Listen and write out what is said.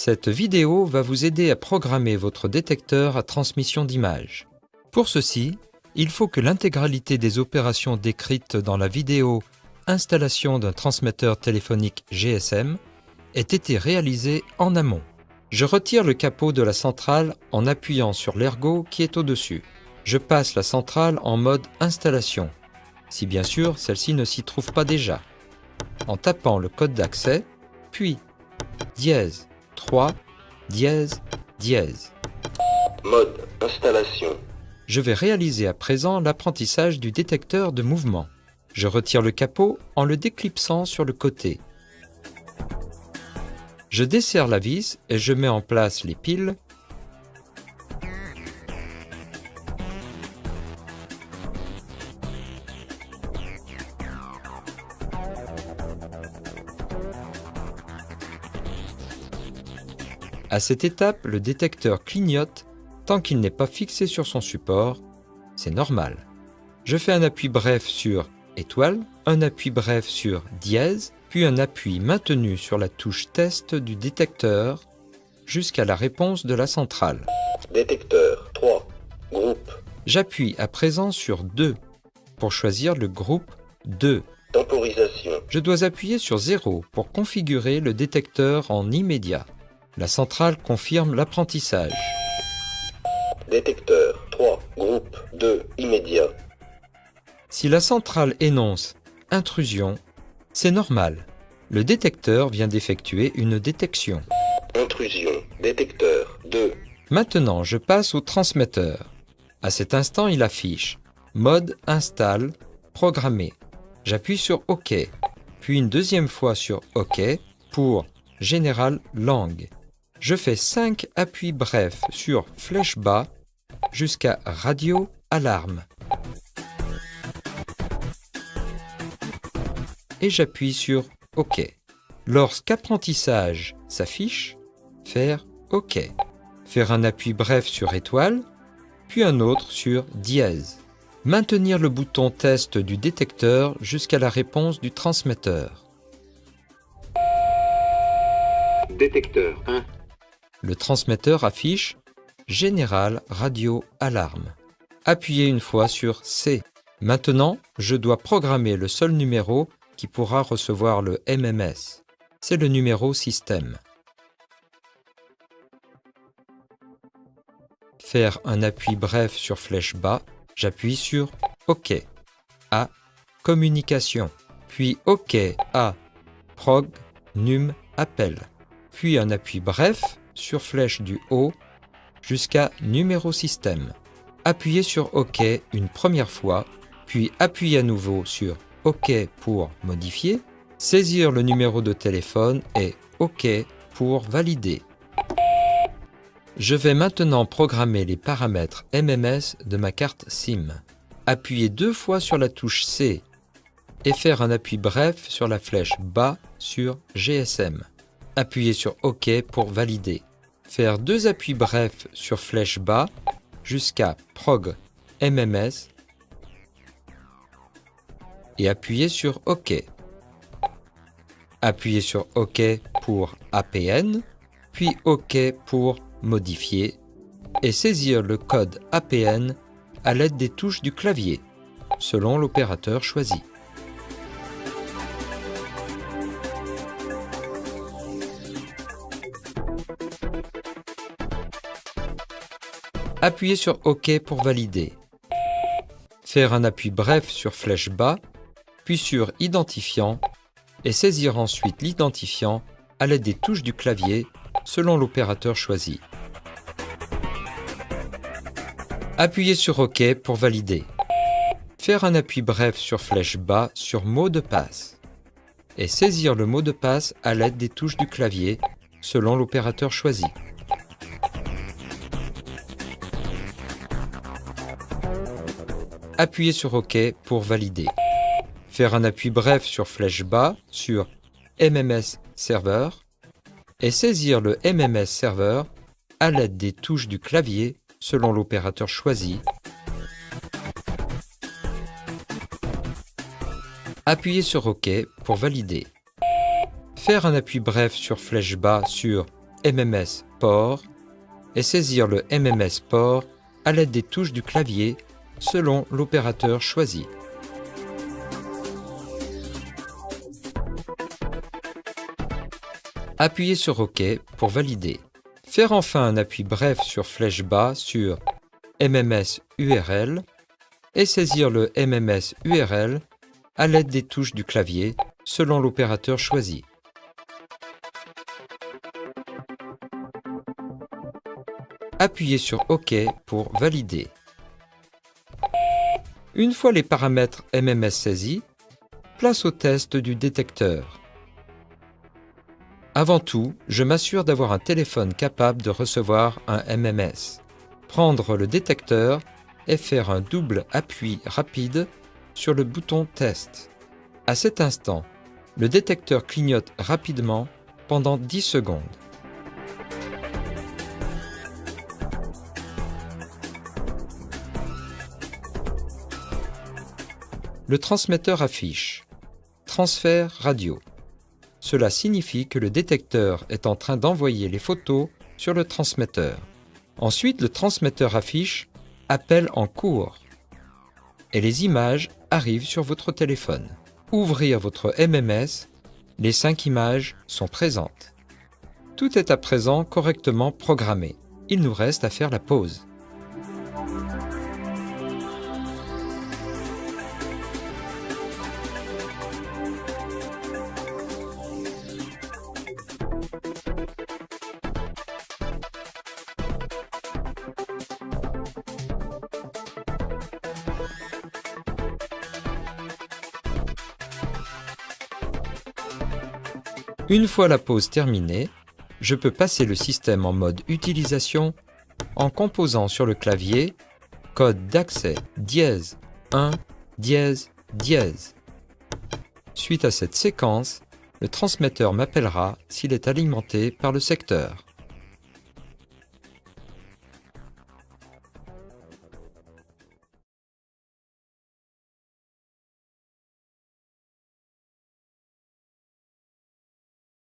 Cette vidéo va vous aider à programmer votre détecteur à transmission d'images. Pour ceci, il faut que l'intégralité des opérations décrites dans la vidéo « Installation d'un transmetteur téléphonique GSM » ait été réalisée en amont. Je retire le capot de la centrale en appuyant sur l'ergot qui est au-dessus. Je passe la centrale en mode installation, si bien sûr celle-ci ne s'y trouve pas déjà, en tapant le code d'accès, puis dièse 3, dièse, dièse. Mode installation. Je vais réaliser à présent l'apprentissage du détecteur de mouvement. Je retire le capot en le déclipsant sur le côté. Je desserre la vis et je mets en place les piles. À cette étape, le détecteur clignote tant qu'il n'est pas fixé sur son support. C'est normal. Je fais un appui bref sur étoile, un appui bref sur dièse, puis un appui maintenu sur la touche test du détecteur jusqu'à la réponse de la centrale. Détecteur 3. Groupe. J'appuie à présent sur 2 pour choisir le groupe 2. Temporisation. Je dois appuyer sur 0 pour configurer le détecteur en immédiat. La centrale confirme l'apprentissage. Détecteur 3. Groupe 2. Immédiat. Si la centrale énonce « intrusion », c'est normal. Le détecteur vient d'effectuer une détection. Intrusion. Détecteur 2. Maintenant, je passe au transmetteur. À cet instant, il affiche « Mode install, programmé ». J'appuie sur OK, puis une deuxième fois sur OK pour « Général langue ». Je fais 5 appuis brefs sur flèche bas jusqu'à radio alarme. Et j'appuie sur OK. Lorsqu'apprentissage s'affiche, faire OK. Faire un appui bref sur étoile, puis un autre sur dièse. Maintenir le bouton test du détecteur jusqu'à la réponse du transmetteur. Détecteur 1. Le transmetteur affiche Général radio alarme. Appuyez une fois sur C. Maintenant, je dois programmer le seul numéro qui pourra recevoir le MMS. C'est le numéro système. Faire un appui bref sur flèche bas, j'appuie sur OK. À communication. Puis OK à prog num appel. Puis un appui bref sur flèche du haut jusqu'à numéro système. Appuyez sur OK une première fois, puis appuyez à nouveau sur OK pour modifier, saisir le numéro de téléphone et OK pour valider. Je vais maintenant programmer les paramètres MMS de ma carte SIM. Appuyez 2 fois sur la touche C et faire un appui bref sur la flèche bas sur GSM. Appuyez sur OK pour valider. Faire 2 appuis brefs sur flèche bas jusqu'à prog MMS et appuyez sur OK. Appuyez sur OK pour APN, puis OK pour modifier et saisir le code APN à l'aide des touches du clavier, selon l'opérateur choisi. Appuyez sur OK pour valider. Faire un appui bref sur flèche bas, puis sur identifiant et saisir ensuite l'identifiant à l'aide des touches du clavier selon l'opérateur choisi. Appuyez sur OK pour valider. Faire un appui bref sur flèche bas sur mot de passe et saisir le mot de passe à l'aide des touches du clavier selon l'opérateur choisi. Appuyez sur OK pour valider. Faire un appui bref sur flèche bas sur MMS Server et saisir le MMS Server à l'aide des touches du clavier selon l'opérateur choisi. Appuyez sur OK pour valider. Faire un appui bref sur flèche bas sur MMS port et saisir le MMS port à l'aide des touches du clavier selon l'opérateur choisi. Appuyez sur OK pour valider. Faire enfin un appui bref sur flèche bas sur MMS URL et saisir le MMS URL à l'aide des touches du clavier selon l'opérateur choisi. Appuyez sur OK pour valider. Une fois les paramètres MMS saisis, place au test du détecteur. Avant tout, je m'assure d'avoir un téléphone capable de recevoir un MMS. Prendre le détecteur et faire un double appui rapide sur le bouton Test. À cet instant, le détecteur clignote rapidement pendant 10 secondes. Le transmetteur affiche « Transfert radio ». Cela signifie que le détecteur est en train d'envoyer les photos sur le transmetteur. Ensuite, le transmetteur affiche « Appel en cours » et les images arrivent sur votre téléphone. Ouvrir votre MMS, les 5 images sont présentes. Tout est à présent correctement programmé. Il nous reste à faire la pause. Une fois la pause terminée, je peux passer le système en mode utilisation en composant sur le clavier code d'accès ~1 ~. Suite à cette séquence, le transmetteur m'appellera s'il est alimenté par le secteur.